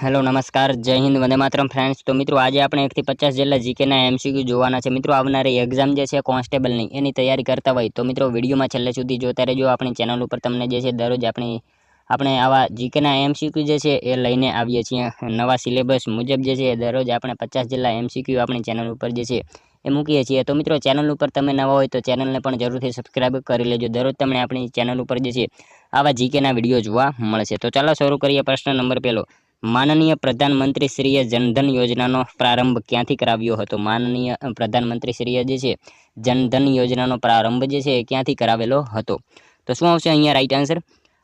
Hello નમસ્કાર જય Hind Vande Mataram friends. તો મિત્રો આજે આપણે 1 થી 50 જેટલા જીકેના એમસીક્યુ જોવાના છે। મિત્રો આવનારી એક્ઝામ જે છે કોન્સ્ટેબલની એની તૈયારી કરતા હોય તો મિત્રો વિડીયોમાં છેલ્લે સુધી જોતા રહેજો। આપણી ચેનલ ઉપર તમને જે છે દરરોજ આપણે આવા જીકેના એમસીક્યુ જે છે એ લઈને આવીએ છીએ નવા સિલેબસ મુજબ જે છે દરરોજ આપણે 50 જેટલા એમસીક્યુ આપણી ચેનલ ઉપર જે છે એ મૂકીએ છીએ। તો મિત્રો ચેનલ ઉપર તમે નવા હોય તો ચેનલને પણ જરૂરથી સબસ્ક્રાઇબ કરી લેજો। દરરોજ તમને આપણી ચેનલ ઉપર જે છે આવા જીકેના વિડીયો જોવા મળશે। તો ચાલો શરૂ કરીએ। પ્રશ્ન નંબર 1, માનનીય પ્રધાનમંત્રીશ્રીએ જનધન યોજનાનો પ્રારંભ ક્યાંથી કરાવ્યો હતો? માનનીય પ્રધાનમંત્રીશ્રીએ જે છે જનધન યોજનાનો પ્રારંભ જે છે ક્યાંથી કરાવેલો હતો? તો શું આવશે અહીંયા રાઈટ આન્સર?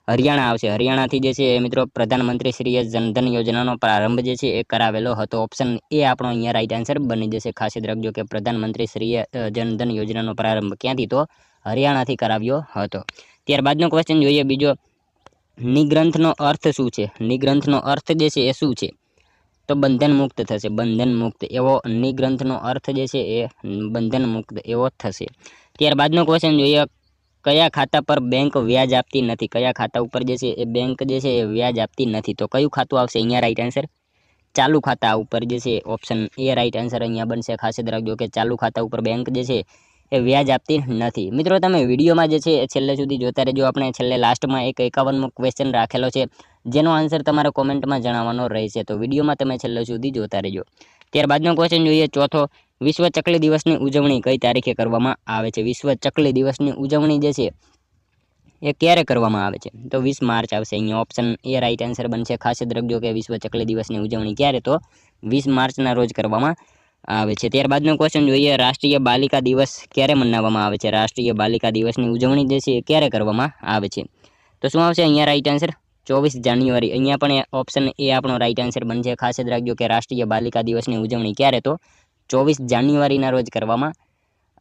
હરિયાણા આવશે। હરિયાણાથી જે છે મિત્રો પ્રધાનમંત્રીશ્રીએ જનધન યોજનાનો પ્રારંભ જે છે એ કરાવેલો હતો। ઓપ્શન એ આપણો અહીંયા રાઈટ આન્સર બની જશે। ખાસ યાદ રાખજો કે પ્રધાનમંત્રીશ્રીએ જનધન યોજનાનો પ્રારંભ ક્યાંથી? તો હરિયાણાથી કરાવ્યો હતો। ત્યારબાદનો ક્વેશ્ચન જોઈએ બીજો, નિગ્રંથનો અર્થ શું છે? નિગ્રંથનો અર્થ જે છે એ શું છે? તો બંધન મુક્ત થશે। બંધન મુક્ત એવો નિગ્રંથનો અર્થ જે છે એ બંધન મુક્ત એવો થશે। ત્યારબાદનો ક્વેશ્ચન જોઈએ, કયા ખાતા પર બેંક વ્યાજ આપતી નથી? કયા ખાતા ઉપર જે છે એ બેંક જે છે એ વ્યાજ આપતી નથી? તો કયું ખાતું આવશે અહીંયા રાઈટ આન્સર? ચાલુ ખાતા ઉપર જે છે ઓપ્શન એ રાઈટ આન્સર અહીંયા બનશે। ખાસ યાદ રાખજો કે ચાલુ ખાતા ઉપર બેંક જે છે એ વ્યાજ આપતી નથી। મિત્રો તમે વિડીયોમાં જે છે એ છેલ્લે સુધી જોતા રહેજો। આપણે છેલ્લે લાસ્ટમાં એક 51મો ક્વેશ્ચન રાખેલો છે જેનો આન્સર તમારે કોમેન્ટમાં જણાવવાનો રહેશે। તો વિડીયોમાં તમે છેલ્લે સુધી જોતા રહેજો। ત્યારબાદનો ક્વેશ્ચન જોઈએ ચોથો, વિશ્વ ચકલી દિવસની ઉજવણી કઈ તારીખે કરવામાં આવે છે? વિશ્વ ચકલી દિવસની ઉજવણી જે છે એ ક્યારે કરવામાં આવે છે? તો 20 માર્ચ આવશે અહીંયા। ઓપ્શન એ રાઈટ આન્સર બનશે। ખાસ યાદ રાખજો કે વિશ્વ ચકલી દિવસની ઉજવણી ક્યારે? તો 20 માર્ચના રોજ કરવામાં આવે છે। ત્યારબાદનો ક્વેશ્ચન જોઈએ, રાષ્ટ્રીય બાલિકા દિવસ ક્યારે મનાવવામાં આવે છે? રાષ્ટ્રીય બાલિકા દિવસની ઉજવણી જે છે એ ક્યારે કરવામાં આવે છે? તો શું આવશે અહીંયા રાઈટ આન્સર? 24 જાન્યુઆરી। અહીંયા પણ ઓપ્શન એ આપણો રાઈટ આન્સર બનશે। ખાસ યાદ રાખજો કે રાષ્ટ્રીય બાલિકા દિવસની ઉજવણી ક્યારે? તો 24 જાન્યુઆરીના રોજ કરવામાં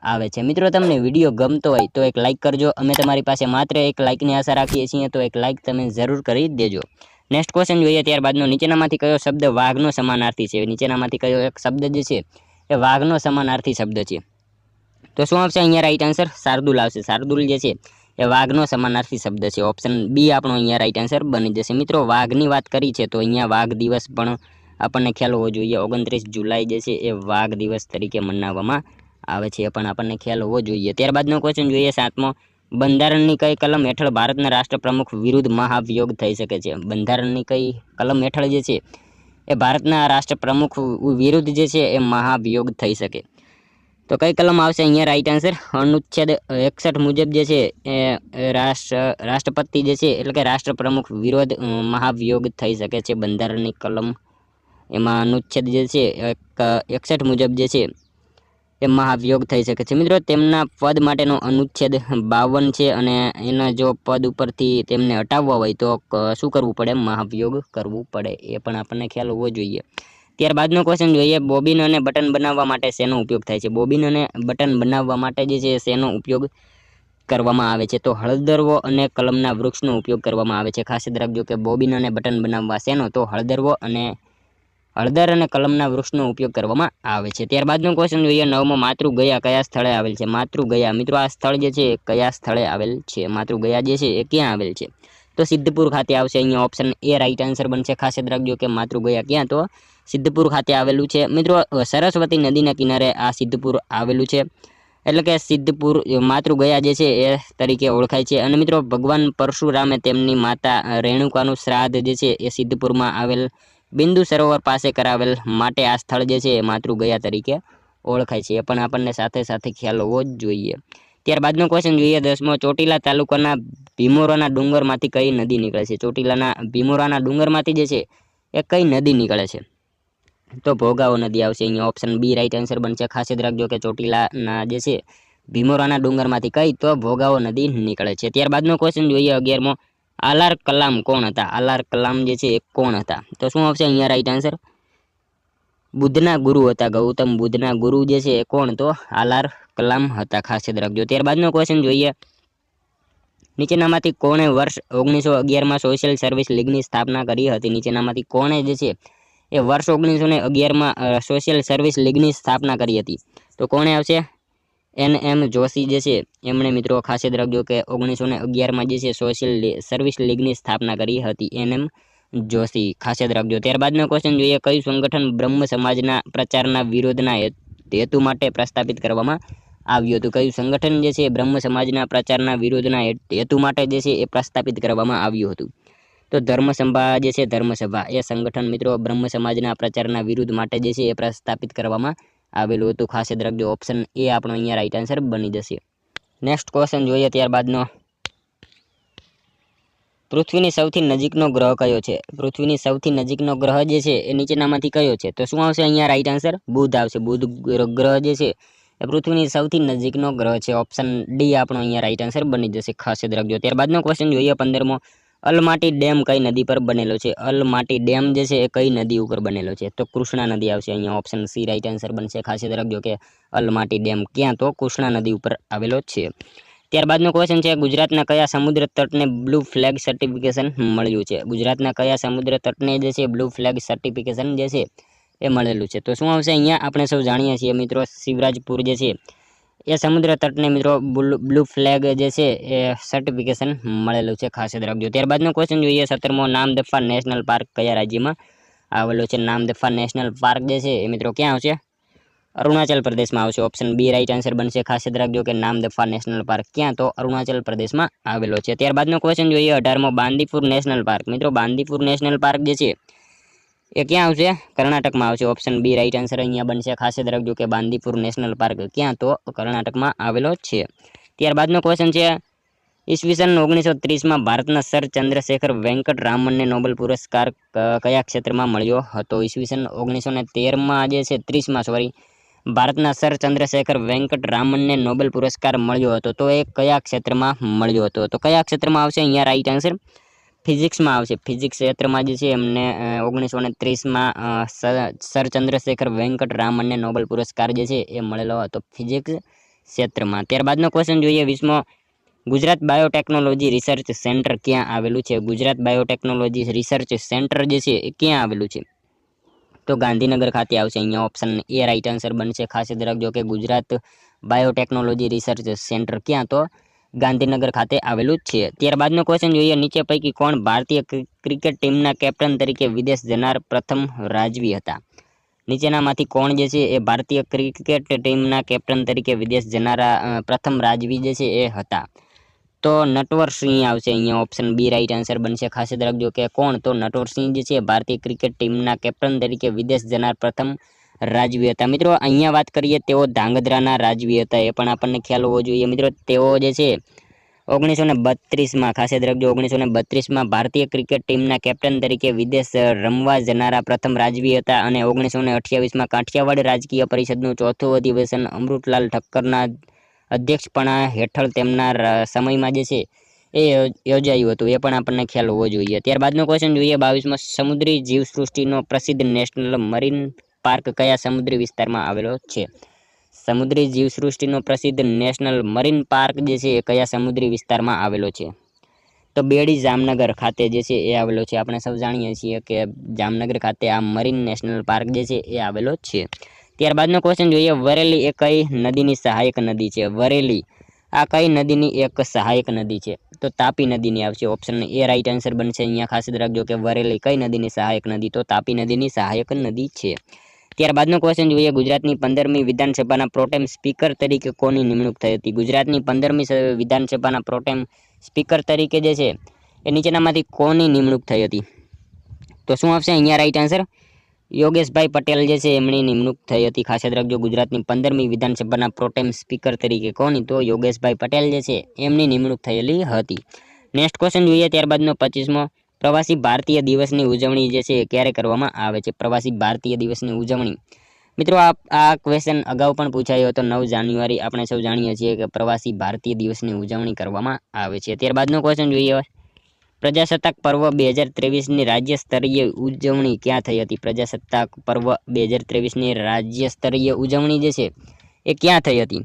આવે છે। મિત્રો તમને વિડીયો ગમતો હોય તો એક લાઇક કરજો। અમે તમારી પાસે માત્ર એક લાઇકની આશા રાખીએ છીએ, તો એક લાઇક તમે જરૂર કરી દેજો। નેક્સ્ટ ક્વેશ્ચન જોઈએ ત્યારબાદનો, નીચેનામાંથી કયો શબ્દ વાઘનો સમાનાર્થી છે? નીચેનામાંથી કયો એક શબ્દ જે છે એ વાઘનો સમાનાર્થી શબ્દ છે? તો શું આવશે અહીંયા રાઈટ આન્સર? શાર્દુલ આવશે। શાર્દુલ જે છે એ વાઘનો સમાનાર્થી શબ્દ છે। ઓપ્શન બી આપણો અહીંયા રાઈટ આન્સર બની જશે। મિત્રો વાઘની વાત કરી છે તો અહીંયા વાઘ દિવસ પણ આપણને ખ્યાલ હોવો જોઈએ। 29 જુલાઈ જે છે એ વાઘ દિવસ તરીકે મનાવવામાં આવે છે, એ પણ આપણને ખ્યાલ હોવો જોઈએ। ત્યારબાદનો ક્વેશ્ચન જોઈએ 7મો, બંધારણની કઈ કલમ હેઠળ ભારતના રાષ્ટ્રપ્રમુખ વિરુદ્ધ મહાભિયોગ થઈ શકે છે? બંધારણની કઈ કલમ હેઠળ જે છે એ ભારતના રાષ્ટ્રપ્રમુખ વિરુદ્ધ જે છે એ મહાભિયોગ થઈ શકે? તો કઈ કલમ આવશે અહીંયા રાઈટ આન્સર? અનુચ્છેદ 61 મુજબ જે છે એ રાષ્ટ્રપતિ જે છે એટલે કે રાષ્ટ્રપ્રમુખ વિરુદ્ધ મહાભિયોગ થઈ શકે છે। બંધારણની કલમ એમાં અનુચ્છેદ જે છે 61 મુજબ જે છે એ મહાભિયોગ થઈ શકે છે। મિત્રો તેમના પદ માટેનો અનુચ્છેદ 52 છે અને એના જો પદ ઉપરથી તેમને હટાવવા હોય તો શું કરવું પડે? મહાભિયોગ કરવું પડે, એ પણ આપણને ખ્યાલ હોવો જોઈએ। ત્યારબાદનો ક્વેશ્ચન જોઈએ, બોબિન અને બટન બનાવવા માટે શેનો ઉપયોગ થાય છે? બોબિન અને બટન બનાવવા માટે જે છે શેનો ઉપયોગ કરવામાં આવે છે? તો હળદરવો અને કલમના વૃક્ષનો ઉપયોગ કરવામાં આવે છે। ખાસ યાદ રાખજો કે બોબિન અને બટન બનાવવા શેનો? તો હળદર અને કલમના વૃક્ષનો ઉપયોગ કરવામાં આવે છે। ત્યારબાદનો ક્વેશ્ચન જોઈએ 9મો, માતૃગયા કયા સ્થળે આવેલ છે? માતૃગયા મિત્રો આ સ્થળ જે છે કયા સ્થળે આવેલ છે? માતૃગયા જે છે એ ક્યાં આવેલ છે? તો સિદ્ધપુર ખાતે આવશે અહીંયા। ઓપ્શન એ રાઈટ આન્સર બનશે। ખાસ યાદ રાખજો કે માતૃગયા ક્યાં? તો સિદ્ધપુર ખાતે આવેલું છે। મિત્રો સરસ્વતી નદીના કિનારે આ સિદ્ધપુર આવેલું છે, એટલે કે સિદ્ધપુર માતૃગયા જે છે એ તરીકે ઓળખાય છે। અને મિત્રો ભગવાન પરશુરામે તેમની માતા રેણુકાનું શ્રાદ્ધ જે છે એ સિદ્ધપુરમાં આવેલ બિંદુ સરોવર પાસે કરાવેલ માટે આ સ્થળ જે છે એ માતૃગયા તરીકે ઓળખાય છે, એ પણ આપણને સાથે સાથે ખ્યાલ હોવો જ જોઈએ। ત્યારબાદનો ક્વેશ્ચન જોઈએ 10મો, ચોટીલા તાલુકાના ભીમોરાના ડુંગરમાંથી કઈ નદી નીકળે છે? ચોટીલાના ભીમોરાના ડુંગરમાંથી જે છે એ કઈ નદી નીકળે છે? તો ભોગાવો નદી આવશે અહીંયા। ઓપ્શન બી રાઈટ આન્સર બનશે। ખાસ યાદ રાખજો કે ચોટીલાના જે છે ભીમોરાના ડુંગરમાંથી કઈ? તો ભોગાવો નદી નીકળે છે। ત્યારબાદનો ક્વેશ્ચન જોઈએ 11મો, આલાર કલામ કોણ હતા? આલાર કલામ જે છે એ કોણ હતા? તો શું આવશે અહીંયા રાઈટ આન્સર? બુદ્ધના ગુરુ હતા। ગૌતમ બુદ્ધના ગુરુ જે છે એ કોણ? તો આલાર કલામ હતા। ખાસ યાદ રાખજો। ત્યારબાદનો ક્વેશ્ચન જોઈએ, નીચેનામાંથી કોણે વર્ષ 1911માં સોશિયલ સર્વિસ લીગની સ્થાપના કરી હતી? નીચેનામાંથી કોણે જે છે એ વર્ષ 1911માં સોશિયલ સર્વિસ લીગની સ્થાપના કરી હતી? તો કોણે આવશે? NM જોશી જે છે એમણે મિત્રો ખાસ યાદ રાખજો કે 1911માં જે છે સોશિયલ સર્વિસ લીગની સ્થાપના કરી હતી। NM જોશી, ખાસ યાદ રાખજો। ત્યારબાદનો ક્વેશ્ચન જોઈએ, કયું સંગઠન બ્રહ્મ સમાજના પ્રચારના વિરોધના હેતુ માટે પ્રસ્થાપિત કરવામાં આવ્યું હતું? કયું સંગઠન જે છે બ્રહ્મ સમાજના પ્રચારના વિરોધના હેતુ માટે જે છે એ પ્રસ્થાપિત કરવામાં આવ્યું હતું? તો ધર્મસભા જે છે, ધર્મસભા એ સંગઠન મિત્રો બ્રહ્મ સમાજના પ્રચારના વિરુદ્ધ માટે જે છે એ પ્રસ્થાપિત કરવામાં આવેલું હતું। ખાસ યાદ રાખજો, ઓપ્શન એ આપણો અહીંયા રાઈટ આન્સર બની જશે। નેક્સ્ટ ક્વેશ્ચન જોઈએ ત્યારબાદનો, પૃથ્વીની સૌથી નજીકનો ગ્રહ કયો છે? પૃથ્વીની સૌથી નજીકનો ગ્રહ જે છે એ નીચેનામાંથી કયો છે? તો શું આવશે અહીંયા રાઈટ આન્સર? બુધ આવશે। બુધ ગ્રહ જે છે એ પૃથ્વીની સૌથી નજીકનો ગ્રહ છે। ઓપ્શન ડી આપણો અહીંયા રાઈટ આન્સર બની જશે, ખાસ યાદ રાખજો। ત્યારબાદનો ક્વેશ્ચન જોઈએ 15મો, અલમાટી ડેમ કઈ નદી પર બનેલો છે? અલમાટી ડેમ જે છે એ કઈ નદી ઉપર બનેલો છે? તો કૃષ્ણા નદી આવશે અહીંયા, ઓપ્શન સી રાઈટ આન્સર બનશે। ખાસ યાદ રાખજો કે અલમાટી ડેમ ક્યાં? તો કૃષ્ણા નદી ઉપર આવેલો છે। ત્યારબાદનો ક્વેશ્ચન છે, ગુજરાતના કયા સમુદ્ર તટને બ્લુ ફ્લેગ સર્ટિફિકેશન મળ્યું છે? ગુજરાતના કયા સમુદ્ર તટને જે છે બ્લુ ફ્લેગ સર્ટિફિકેશન જે છે એ મળેલું છે? તો શું આવશે અહીંયા? આપણે સૌ જાણીએ છીએ મિત્રો, શિવરાજપુર જે છે એ સમુદ્ર તટને મિત્રો બ્લુ ફ્લેગ જે છે એ સર્ટિફિકેશન મળેલું છે, ખાસ યાદ રાખજો। ત્યારબાદનો ક્વેશ્ચન જોઈએ 17મો, નામદફા નેશનલ પાર્ક કયા રાજ્યમાં આવેલો છે? નામદફા નેશનલ પાર્ક જે છે એ મિત્રો ક્યાં આવશે? અરુણાચલ પ્રદેશમાં આવશે। ઓપ્શન બી રાઈટ આન્સર બનશે। ખાસ યાદ રાખજો કે નામદફા નેશનલ પાર્ક ક્યાં? તો અરુણાચલ પ્રદેશમાં આવેલો છે। ત્યારબાદનો ક્વેશ્ચન જોઈએ 18મો, બાંદીપુર નેશનલ પાર્ક મિત્રો બાંદીપુર નેશનલ પાર્ક જે છે એ ક્યાં આવશે? કર્ણાટકમાં આવશે। ઓપ્શન બી રાઈટ આન્સર અહીંયા બનશે। ખાસ યાદ રાખજો કે બાંદીપુર નેશનલ પાર્ક ક્યાં? તો કર્ણાટકમાં આવેલો છે। ત્યારબાદનો ક્વેશ્ચન છે, ઈસવીસન 1930માં ભારતના સર ચંદ્રશેખર વેંકટ રામનને નોબેલ પુરસ્કાર કયા ક્ષેત્રમાં મળ્યો હતો? ઈસવીસન 1913માં જે છે 30માં સોરી, ભારતના સર ચંદ્રશેખર વેંકટ રામનને નોબેલ પુરસ્કાર મળ્યો હતો, તો એ કયા ક્ષેત્રમાં મળ્યો હતો? તો કયા ક્ષેત્રમાં આવશે અહીંયા રાઈટ આન્સર? ફિઝિક્સમાં આવશે। ફિઝિક્સ ક્ષેત્રમાં જે છે એમને 1930માં સર ચંદ્રશેખર વેંકટ રામનને નોબેલ પુરસ્કાર જે છે એ મળેલો હતો ફિઝિક્સ ક્ષેત્રમાં। ત્યારબાદનો ક્વેશ્ચન જોઈએ 20મો, ગુજરાત બાયોટેકનોલોજી રિસર્ચ સેન્ટર ક્યાં આવેલું છે? ગુજરાત બાયોટેકનોલોજી રિસર્ચ સેન્ટર જે છે એ ક્યાં આવેલું છે? તો ગાંધીનગર ખાતે આવશે અહીંયા, ઓપ્શન એ રાઈટ આન્સર બનશે। ખાસ યાદ રાખજો કે ગુજરાત બાયોટેકનોલોજી રિસર્ચ સેન્ટર ક્યાં? તો ગાંધીનગર ખાતે આવેલું જ છે। ત્યારબાદનો ક્વેશ્ચન જોઈએ, નીચે પૈકી કોણ ભારતીય ક્રિકેટ ટીમના કેપ્ટન તરીકે વિદેશ જનાર પ્રથમ રાજવી હતા? નીચેનામાંથી કોણ જે છે એ ભારતીય ક્રિકેટ ટીમના કેપ્ટન તરીકે વિદેશ જનારા પ્રથમ રાજવી જે છે એ હતા? તો નટવરસિંહ આવશે અહીંયા, ઓપ્શન બી રાઈટ આન્સર બનશે। ખાસ યાદ રાખજો કે કોણ? તો નટવરસિંહ જે છે ભારતીય ક્રિકેટ ટીમના કેપ્ટન તરીકે વિદેશ જનાર પ્રથમ રાજવી હતા। મિત્રો અહીંયા વાત કરીએ, તેઓ ધાંગધ્રાના રાજવી હતા, એ પણ આપણને ખ્યાલ હોવો જોઈએ મિત્રો। તેઓ જે છે 1932માં, ખાસ યાદ રાખજો 1932માં ભારતીય ક્રિકેટ ટીમના કેપ્ટન તરીકે વિદેશ રમવા જનારા પ્રથમ રાજવી હતા અને 1928માં કાઠિયાવાડ રાજકીય પરિષદનું ચોથું અધિવેશન અમૃતલાલ ઠક્કરના અધ્યક્ષપણા હેઠળ તેમના સમયમાં જે છે એ યોજાયું હતું, એ પણ આપણને ખ્યાલ હોવો જોઈએ। ત્યારબાદનો ક્વેશ્ચન જોઈએ 22મો, સમુદ્રી જીવસૃષ્ટિનો પ્રસિદ્ધ નેશનલ મરીન પાર્ક કયા સમુદ્રી વિસ્તારમાં આવેલો છે? સમુદ્રી જીવસૃષ્ટિનો પ્રસિદ્ધ નેશનલ મરીન પાર્ક જે છે એ કયા સમુદ્રી વિસ્તારમાં આવેલો છે? તો બેડી જામનગર ખાતે જે છે એ આવેલો છે। આપણે સૌ જાણીએ છીએ કે જામનગર ખાતે આ મરીન નેશનલ પાર્ક જે છે એ આવેલો છે। ત્યારબાદનો ક્વેશ્ચન જોઈએ, વરેલી એ કઈ નદીની સહાયક નદી છે? વરેલી આ કઈ નદીની એક સહાયક નદી છે? તો તાપી નદીની આવશે। ઓપ્શન એ રાઈટ આન્સર બનશે અહીંયા। ખાસ યાદ રાખજો કે વરેલી કઈ નદીની સહાયક નદી? તો તાપી નદીની સહાયક નદી છે। ત્યારબાદનો ક્વેશ્ચન જોઈએ, ગુજરાતની 15મી વિધાનસભાના પ્રોટેમ સ્પીકર તરીકે કોની નિમણૂક થઈ હતી? ગુજરાતની 15મી વિધાનસભાના પ્રોટેમ સ્પીકર તરીકે જે છે એ નીચેનામાંથી કોની નિમણૂક થઈ હતી? તો શું આવશે અહીંયા રાઈટ આન્સર? યોગેશભાઈ પટેલ જે છે એમની નિમણૂક થઈ હતી। ખાસ યાદ રાખજો ગુજરાતની 15મી વિધાનસભાના પ્રોટેમ સ્પીકર તરીકે કોની? તો યોગેશભાઈ પટેલ જે છે એમની નિમણૂક થયેલી હતી। નેક્સ્ટ ક્વેશ્ચન જોઈએ ત્યારબાદનો 25મો, પ્રવાસી ભારતીય દિવસની ઉજવણી જે છે એ ક્યારે કરવામાં આવે છે? પ્રવાસી ભારતીય દિવસની ઉજવણી મિત્રો આ ક્વેશ્ચન અગાઉ પણ પૂછાયો હતો, 9 જાન્યુઆરી આપણે સૌ જાણીએ છીએ કે પ્રવાસી ભારતીય દિવસની ઉજવણી કરવામાં આવે છે। ત્યારબાદનો ક્વેશ્ચન જોઈએ, પ્રજાસત્તાક પર્વ 2023ની રાજ્ય સ્તરીય ઉજવણી ક્યાં થઈ હતી? પ્રજાસત્તાક પર્વ 2023ની રાજ્ય સ્તરીય ઉજવણી જે છે એ ક્યાં થઈ હતી?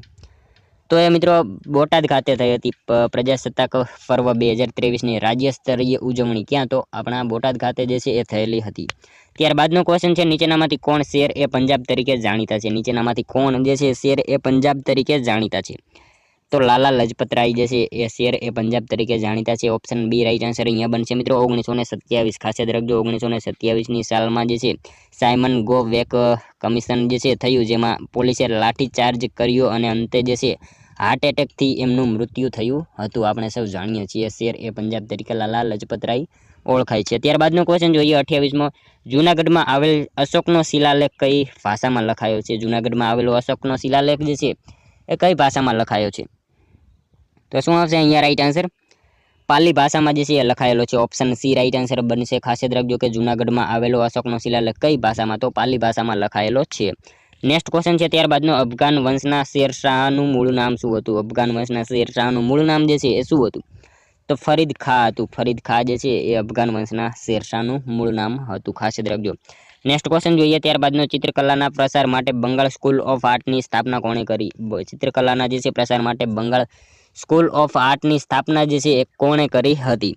તો એ મિત્રો બોટાદ ખાતે થઈ હતી પ્રજાસત્તાક પર્વ 2023ની રાજ્ય સ્તરીય ઉજવણી ક્યાં? તો આપણા બોટાદ ખાતે જે છે એ થયેલી હતી। ત્યારબાદનો ક્વેશ્ચન છે, નીચેનામાંથી કોણ શેર એ પંજાબ તરીકે જાણીતા છે? નીચેનામાંથી કોણ જે છે શેર એ પંજાબ તરીકે જાણીતા છે? તો લાલા લજપત રાય જે છે એ શેર એ પંજાબ તરીકે જાણીતા છે। ઓપ્શન બી રાઈટ આન્સર અહીંયા બનશે મિત્રો 1927। ખાસ યાદ રાખજો 1927ની સાલમાં જે છે સાયમન ગો વેક કમિશન જે છે થયું, જેમાં પોલીસે લાઠીચાર્જ કર્યો અને અંતે જે છે હાર્ટ એટેકથી એમનું મૃત્યુ થયું હતું। આપણે સૌ જાણીએ છીએ શેર એ પંજાબ તરીકે લાલા લજપત રાય ઓળખાય છે। ત્યારબાદનો ક્વેશ્ચન જોઈએ 28મો। જૂનાગઢમાં આવેલ અશોકનો શિલાલેખ કઈ ભાષામાં લખાયો છે? જૂનાગઢમાં આવેલો અશોકનો શિલાલેખ જે છે એ કઈ ભાષામાં લખાયો છે? તો શું આવશે અહીંયા રાઈટ આન્સર? પાલી ભાષામાં જે છે એ લખાયેલો છે। ઓપ્શન સી રાઈટ આન્સર બનશે। ખાસ યાદ રાખજો કે જૂનાગઢમાં આવેલો અશોકનો શિલાલેખ કઈ ભાષામાં? તો પાલી ભાષામાં લખાયેલો છે। નેક્સ્ટ ક્વેશ્ચન છે ત્યારબાદનો અફઘાન વંશના શેરશાહનું મૂળ નામ શું હતું? અફઘાન વંશના શેરશાહનું મૂળ નામ જે છે એ શું હતું? તો ફરીદ ખા હતું। ફરીદ ખા જે છે એ અફઘાન વંશના શેરશાહનું મૂળ નામ હતું। ખાસ યાદ રાખજો। નેક્સ્ટ ક્વેશ્ચન જોઈએ ત્યારબાદનો ચિત્રકલાના પ્રસાર માટે બંગાળ સ્કૂલ ઓફ આર્ટની સ્થાપના કોણે કરી? ચિત્રકલાના જે છે પ્રસાર માટે બંગાળ સ્કૂલ ઓફ આર્ટની સ્થાપના જે છે એ કોણે કરી હતી?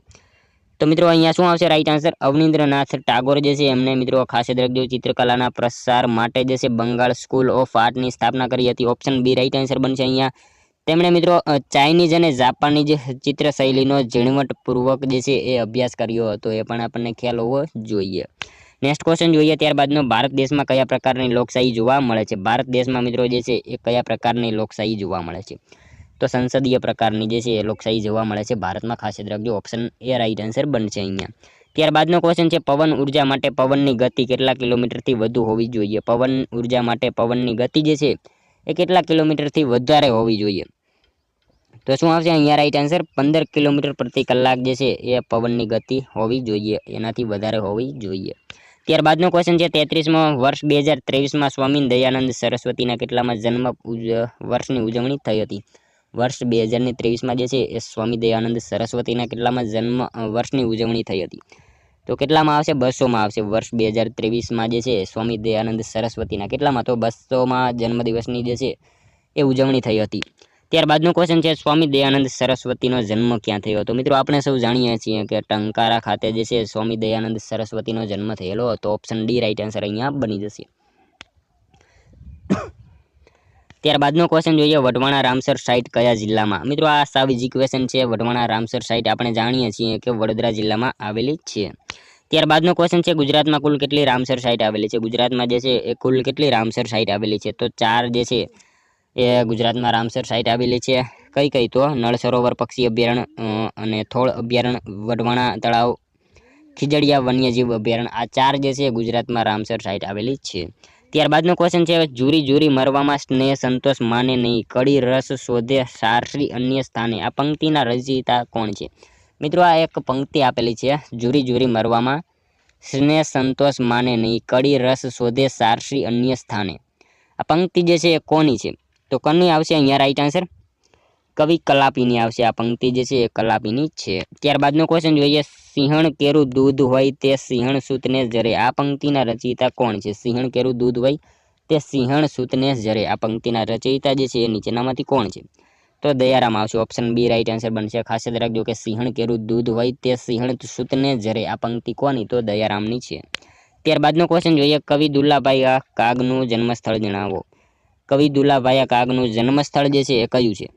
તો મિત્રો અહીંયા શું આવશે રાઈટ આન્સર? અવનીન્દ્રનાથ ટાગોર જે છે એમને મિત્રો ખાસ યાદ રાખજો ચિત્રકલાના પ્રસાર માટે જે છે બંગાળ સ્કૂલ ઓફ આર્ટની સ્થાપના કરી હતી। ઓપ્શન બી રાઈટ આન્સર બનશે અહીંયા। તેમણે મિત્રો ચાઇનીઝ અને જાપાનીઝ ચિત્ર શૈલીનો ઝીણવટપૂર્વક જે છે એ અભ્યાસ કર્યો હતો, એ પણ આપણને ખ્યાલ હોવો જોઈએ। નેક્સ્ટ ક્વેશ્ચન જોઈએ ત્યારબાદનો ભારત દેશમાં કયા પ્રકારની લોકશાહી જોવા મળે છે? ભારત દેશમાં મિત્રો જે છે એ કયા પ્રકારની લોકશાહી જોવા મળે છે? તો સંસદીય પ્રકારની જે છે એ લોકશાહી જોવા મળે છે ભારતમાં। ખાસ યાદ રાખજો ઓપ્શન એ રાઈટ આન્સર બનશે અહીંયા। ત્યારબાદનો ક્વેશ્ચન છે પવન ઉર્જા માટે પવનની ગતિ કેટલા કિલોમીટરથી વધુ હોવી જોઈએ? પવન ઉર્જા માટે પવનની ગતિ જે છે એ કેટલા કિલોમીટરથી વધારે હોવી જોઈએ? તો શું આવશે અહીંયા રાઈટ આન્સર? 15 કિલોમીટર પ્રતિ કલાક જે છે એ પવનની ગતિ હોવી જોઈએ, એનાથી વધારે હોવી જોઈએ। ત્યારબાદનો ક્વેશ્ચન છે 33મો। વર્ષ 2023માં સ્વામી દયાનંદ સરસ્વતીના કેટલામાં જન્મ વર્ષની ઉજવણી થઈ હતી? વર્ષ 2023માં જે છે એ સ્વામી દયાનંદ સરસ્વતીના કેટલામાં જન્મ વર્ષની ઉજવણી થઈ હતી? તો કેટલામાં આવશે? 200માં આવશે। વર્ષ 2023માં જે છે સ્વામી દયાનંદ સરસ્વતીના કેટલામાં? તો 200માં જન્મદિવસની જે છે એ ઉજવણી થઈ હતી। ત્યારબાદનો ક્વેશ્ચન છે સ્વામી દયાનંદ સરસ્વતીનો જન્મ ક્યાં થયો હતો? મિત્રો આપણે સૌ જાણીએ છીએ કે ટંકારા ખાતે જે છે સ્વામી દયાનંદ સરસ્વતીનો જન્મ થયેલો હતો। ઓપ્શન ડી રાઈટ આન્સર અહીંયા બની જશે। ત્યારબાદનો ક્વેશ્ચન જોઈએ વઢવાણા રામસર સાઇટ કયા જિલ્લામાં? મિત્રો આ સાવ ઇઝી ક્વેશ્ચન છે। વઢવાણા રામસર સાઇટ આપણે જાણીએ છીએ કે વડોદરા જિલ્લામાં આવેલી છે। ત્યારબાદનો ક્વેશ્ચન છે ગુજરાતમાં કુલ કેટલી રામસર સાઇટ આવેલી છે? ગુજરાતમાં જે છે એ કુલ કેટલી રામસર સાઇટ આવેલી છે? તો 4 જે છે એ ગુજરાતમાં રામસર સાઇટ આવેલી છે। કઈ કઈ? તો નળ સરોવર પક્ષી અભયારણ્ય અને થોળ અભયારણ્ય, વઢવાણા તળાવ, ખીજડીયા વન્યજીવ અભયારણ્ય, આ 4 જે છે ગુજરાતમાં રામસર સાઇટ આવેલી છે। ત્યારબાદનો ક્વેશ્ચન છે જુરી જુરી મરવામાં સ્નેહ સંતોષ માને નહીં, કડી રસ શોધે સારસી અન્ય સ્થાને, આ પંક્તિના રચયિતા કોણ છે? મિત્રો આ એક પંક્તિ આપેલી છે જુરી જુરી મરવામાં સ્નેહ સંતોષ માને નહીં, કડી રસ શોધે સારસી અન્ય સ્થાને, આ પંક્તિ જે છે એ કોની છે? તો કોની આવશે અહીંયા રાઈટ આન્સર? કવિ કલાપીની આવશે। આ પંક્તિ જે છે એ કલાપીની છે। ત્યારબાદનો ક્વેશ્ચન જોઈએ સિંહણ કેરું દૂધ હોય તે સિંહણ સૂતને જરે, આ પંક્તિના રચયિતા કોણ છે? સિંહણ કેરું દૂધ હોય તે સિંહણ સૂતને જરે, આ પંક્તિના રચયિતા જે છે એ નીચેનામાંથી કોણ છે? તો દયારામ આવશે। ઓપ્શન બી રાઈટ આન્સર બનશે। ખાસ યાદ રાખજો કે સિંહણ કેરું દૂધ હોય તે સિંહણ સૂતને જરે, આ પંક્તિ કોની? તો દયારામની છે। ત્યારબાદનો ક્વેશ્ચન જોઈએ કવિ દુલ્લાભાઈ કાગનું જન્મસ્થળ જણાવો। કવિ દુલ્લાભાઈ કાગનું જન્મસ્થળ જે છે એ કયું છે?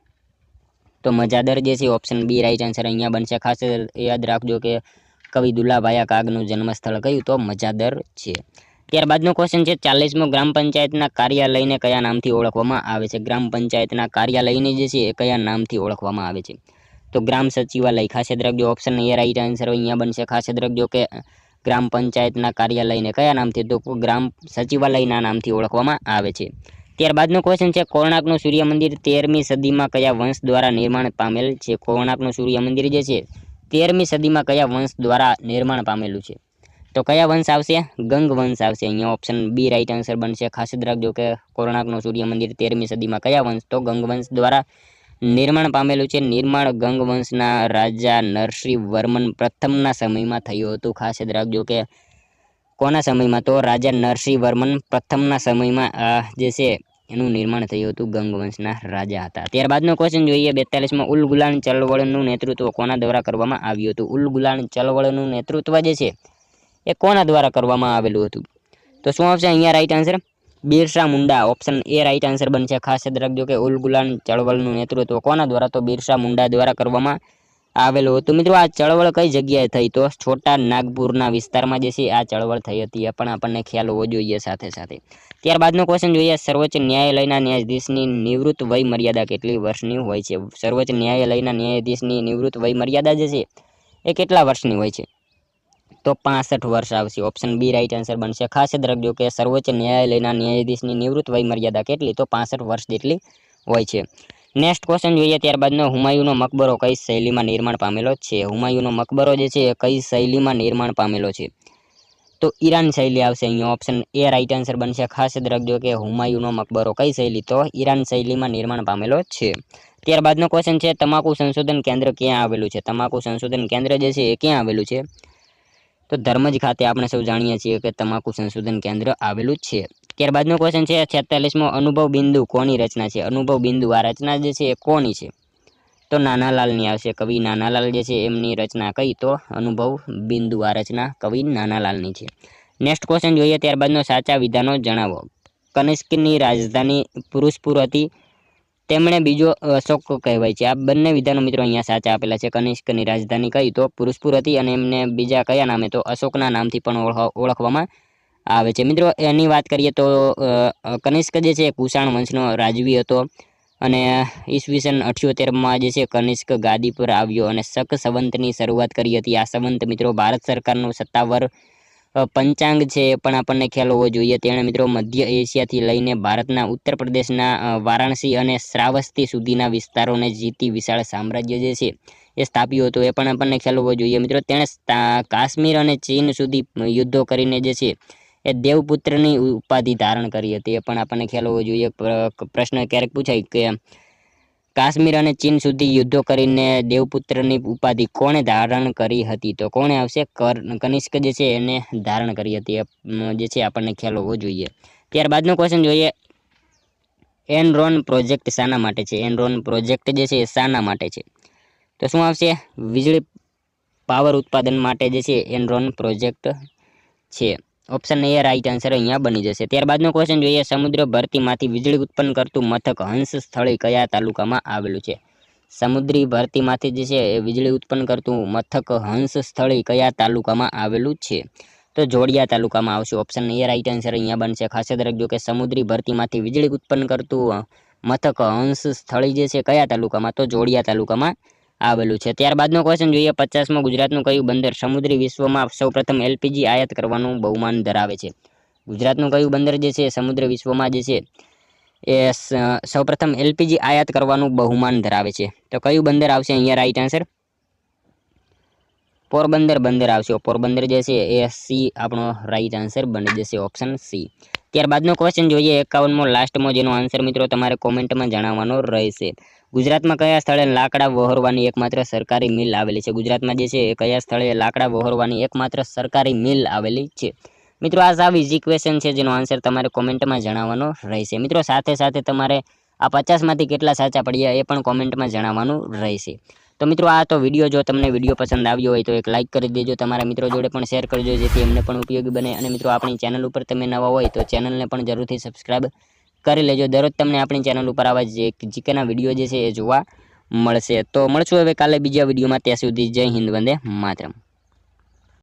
તો મજાદર જે છે। ઓપ્શન બી રાઈટ આન્સર અહીંયા બનશે। ખાસ યાદ રાખજો કે કવિ દુલ્લાભાઈ કાગનું જન્મસ્થળ કયું? તો મજાદર છે। ત્યારબાદનો ક્વેશ્ચન છે 40મો ગ્રામ પંચાયતના કાર્યાલયને કયા નામથી ઓળખવામાં આવે છે? ગ્રામ પંચાયતના કાર્યાલયને જે છે એ કયા નામથી ઓળખવામાં આવે છે? તો ગ્રામ સચિવાલય। ખાસ યાદ રાખજો ઓપ્શન એ રાઈટ આન્સર અહીંયા બનશે। ખાસ યાદ રાખજો કે ગ્રામ પંચાયતના કાર્યાલયને કયા નામથી? તો ગ્રામ સચિવાલયના નામથી ઓળખવામાં આવે છે। ત્યારબાદનો ક્વેશ્ચન છે કોણાર્કનું સૂર્ય મંદિર 13મી સદીમાં કયા વંશ દ્વારા નિર્માણ પામેલ છે? કોણાર્કનું સૂર્ય મંદિર જે છે 13મી સદીમાં કયા વંશ દ્વારા નિર્માણ પામેલું છે? તો કયા વંશ આવશે? ગંગ વંશ આવશે અહીંયા। ઓપ્શન બી રાઈટ આન્સર બનશે। ખાસ યાદ રાખજો કે કોણાર્કનું સૂર્ય મંદિર 13મી સદીમાં કયા વંશ? તો ગંગ વંશ દ્વારા નિર્માણ પામેલું છે। નિર્માણ ગંગ વંશના રાજા નરસિંહ વર્મન પ્રથમના સમયમાં થયું હતું। ખાસ યાદ રાખજો કે કોના સમયમાં? તો રાજા નરસિંહ વર્મન પ્રથમના સમયમાં જે છે એનું નિર્માણ થયું હતું, ગંગ વંશના રાજા હતા। ત્યારબાદનો ક્વેશ્ચન જોઈએ 42મો ઉલ ગુલાન ચળવળનું નેતૃત્વ કોના દ્વારા કરવામાં આવ્યું હતું? ઉલ ગુલાન ચળવળનું નેતૃત્વ જે છે એ કોના દ્વારા કરવામાં આવેલું હતું? તો શું આવશે અહીંયા right answer? Birsa Munda option A right answer બનશે। ખાસ યાદ રાખજો કે ઉલ ગુલાન ચળવળનું નેતૃત્વ કોના દ્વારા? તો બિરસા મુંડા દ્વારા કરવામાં આવેલું હતું। મિત્રો આ ચળવળ કઈ જગ્યાએ થઈ? તો છોટા નાગપુરના વિસ્તારમાં જે છે આ ચળવળ થઈ હતી, એ પણ આપણને ખ્યાલ હોવો જોઈએ સાથે સાથે। ત્યારબાદનો ક્વેશ્ચન જોઈએ, સર્વોચ્ચ ન્યાયાલયના ન્યાયાધીશની નિવૃત્ત વય મર્યાદા કેટલી વર્ષની હોય છે? સર્વોચ્ચ ન્યાયાલયના ન્યાયાધીશની નિવૃત્ત વય મર્યાદા જે છે એ કેટલા વર્ષની હોય છે? તો 65 વર્ષ આવશે। ઓપ્શન બી રાઈટ આન્સર બનશે। ખાસ યાદ રાખજો કે સર્વોચ્ચ ન્યાયાલયના ન્યાયાધીશની નિવૃત્ત વય મર્યાદા કેટલી? તો 65 વર્ષ જેટલી હોય છે। નેક્સ્ટ ક્વેશ્ચન જોઈએ ત્યારબાદનો, હુમાયુનો મકબરો કઈ શૈલીમાં નિર્માણ પામેલો છે? હુમાયુનો મકબરો જે છે એ કઈ શૈલીમાં નિર્માણ પામેલો છે? તો ઈરાન શૈલી આવશે અહીંયા। ઓપ્શન એ રાઈટ આન્સર બનશે। ખાસ યાદ રાખજો કે હુમાયુનો મકબરો કઈ શૈલી? તો ઈરાન શૈલીમાં નિર્માણ પામેલો છે। ત્યારબાદનો ક્વેશ્ચન છે, તમાકુ સંશોધન કેન્દ્ર ક્યાં આવેલું છે? તમાકુ સંશોધન કેન્દ્ર જે છે એ ક્યાં આવેલું છે? તો ધર્મજ ખાતે આપણે સૌ જાણીએ છીએ કે તમાકુ સંશોધન કેન્દ્ર આવેલું છે। ત્યારબાદનો ક્વેશ્ચન છે, 46મો અનુભવ બિંદુ કોની રચના છે? અનુભવ બિંદુ આ રચના જે છે એ કોની છે? તો નાનાલાલની આવશે। કવિ નાનાલાલ જે છે એમની રચના કઈ? તો અનુભવ બિંદુ આ રચના કવિ નાનાલાલની છે। નેક્સ્ટ ક્વેશ્ચન જોઈએ ત્યારબાદનો, સાચા વિધાનો જણાવો। કનિષ્કની રાજધાની પુરુષપુર હતી, તેમણે બીજો અશોક કહેવાય છે। આ બંને વિધાનો મિત્રો અહીંયા સાચા આપેલા છે। કનિષ્કની રાજધાની કઈ? તો પુરુષપુર હતી, અને એમને બીજા કયા નામે? તો અશોકના નામથી પણ ઓળખવામાં આવે છે। મિત્રો એની વાત કરીએ તો કનિષ્ક જે છે કુષાણ વંશનો રાજવી હતો, અને ઈસવીસન 78માં જે છે કનિષ્ક ગાદી પર આવ્યો અને શક સંવંતની શરૂઆત કરી હતી। આ સંવંત મિત્રો ભારત સરકારનું સત્તાવાર પંચાંગ છે એ પણ આપણને ખ્યાલ હોવો જોઈએ। તેણે મિત્રો મધ્ય એશિયાથી લઈને ભારતના ઉત્તર પ્રદેશના વારાણસી અને શ્રાવસ્તી સુધીના વિસ્તારોને જીતી વિશાળ સામ્રાજ્ય જે છે એ સ્થાપ્યું હતું, એ પણ આપણને ખ્યાલ હોવો જોઈએ। મિત્રો તેણે કાશ્મીર અને ચીન સુધી યુદ્ધો કરીને જે છે એ દેવપુત્રની ઉપાધિ ધારણ કરી હતી, એ પણ આપણને ખ્યાલ હોવો જોઈએ। પ્રશ્ન ક્યારેક પૂછાય કે કાશ્મીર અને ચીન સુધી યુદ્ધો કરીને દેવપુત્રની ઉપાધિ કોણે ધારણ કરી હતી? તો કોણે આવશે? કનિષ્ક જે છે એને ધારણ કરી હતી, જે છે આપણને ખ્યાલ હોવો જોઈએ। ત્યારબાદનો ક્વેશ્ચન જોઈએ, એનરોન પ્રોજેક્ટ શાના માટે છે? એનરોન પ્રોજેક્ટ જે છે એ શાના માટે છે? તો શું આવશે? વીજળી પાવર ઉત્પાદન માટે જે છે એનરોન પ્રોજેક્ટ છે। ઓપ્શન એ રાઈટ આન્સર અહીંયા બની જશે। ત્યારબાદનો ક્વેશ્ચન જોઈએ, સમુદ્ર ભરતીમાંથી વીજળી ઉત્પન્ન કરતું મથક હંસ સ્થળી કયા તાલુકામાં આવેલું છે? સમુદ્રી ભરતીમાંથી જે છે એ વીજળી ઉત્પન્ન કરતું મથક હંસ સ્થળી કયા તાલુકામાં આવેલું છે? તો જોડિયા તાલુકામાં આવશે। ઓપ્શન એ રાઈટ આન્સર અહીંયા બનશે। ખાસ યાદ રાખજો કે સમુદ્રી ભરતીમાંથી વીજળી ઉત્પન્ન કરતું મથક હંસ સ્થળી જે છે કયા તાલુકામાં? તો જોડિયા તાલુકામાં આવેલું છે। ત્યારબાદનો ક્વેશ્ચન જોઈએ, 50મો ગુજરાતનું કયું બંદર સમુદ્રી વિશ્વમાં સૌપ્રથમ એલપીજી આયાત કરવાનું બહુમાન ધરાવે છે? ગુજરાતનું કયું બંદર જે છે સમુદ્ર વિશ્વમાં જે છે એ સૌપ્રથમ એલપીજી આયાત કરવાનું બહુમાન ધરાવે છે? તો કયું બંદર આવશે અહીંયા રાઈટ આન્સર? પોરબંદર બંદર આવશે। પોરબંદર જે છે એ સી આપણો રાઈટ આન્સર બની જશે, ઓપ્શન સી। ત્યારબાદનો ક્વેશ્ચન જોઈએ 51મો લાસ્ટમો, જેનો આન્સર મિત્રો તમારે કોમેન્ટમાં જણાવવાનો રહેશે। ગુજરાતમાં કયા સ્થળે લાકડા વહોરવાની એકમાત્ર સરકારી મિલ આવેલી છે? ગુજરાતમાં જે છે એ કયા સ્થળે લાકડા વહોરવાની એકમાત્ર સરકારી મિલ આવેલી છે? મિત્રો આ સાવ ઇઝી ક્વેશ્ચન છે, જેનો આન્સર તમારે કોમેન્ટમાં જણાવવાનો રહેશે। મિત્રો સાથે સાથે તમારે આ 50માંથી કેટલા સાચા પડ્યા એ પણ કોમેન્ટમાં જણાવવાનું રહેશે। તો મિત્રો આ તો વિડીયો, જો તમને વિડીયો પસંદ આવ્યો હોય તો એક લાઇક કરી દેજો, તમારા મિત્રો જોડે પણ શેર કરજો, જેથી એમને પણ ઉપયોગી બને। અને મિત્રો આપણી ચેનલ ઉપર તમે નવા હોય તો ચેનલને પણ જરૂરથી સબસ્ક્રાઇબ કરી લેજો। દરરોજ તમને આપણી ચેનલ ઉપર આવા જે જીકેના વિડીયો જે છે એ જોવા મળશે। તો મળશું હવે કાલે બીજા વિડીયોમાં, ત્યાં સુધી જય હિન્દ, વંદે માતરમ।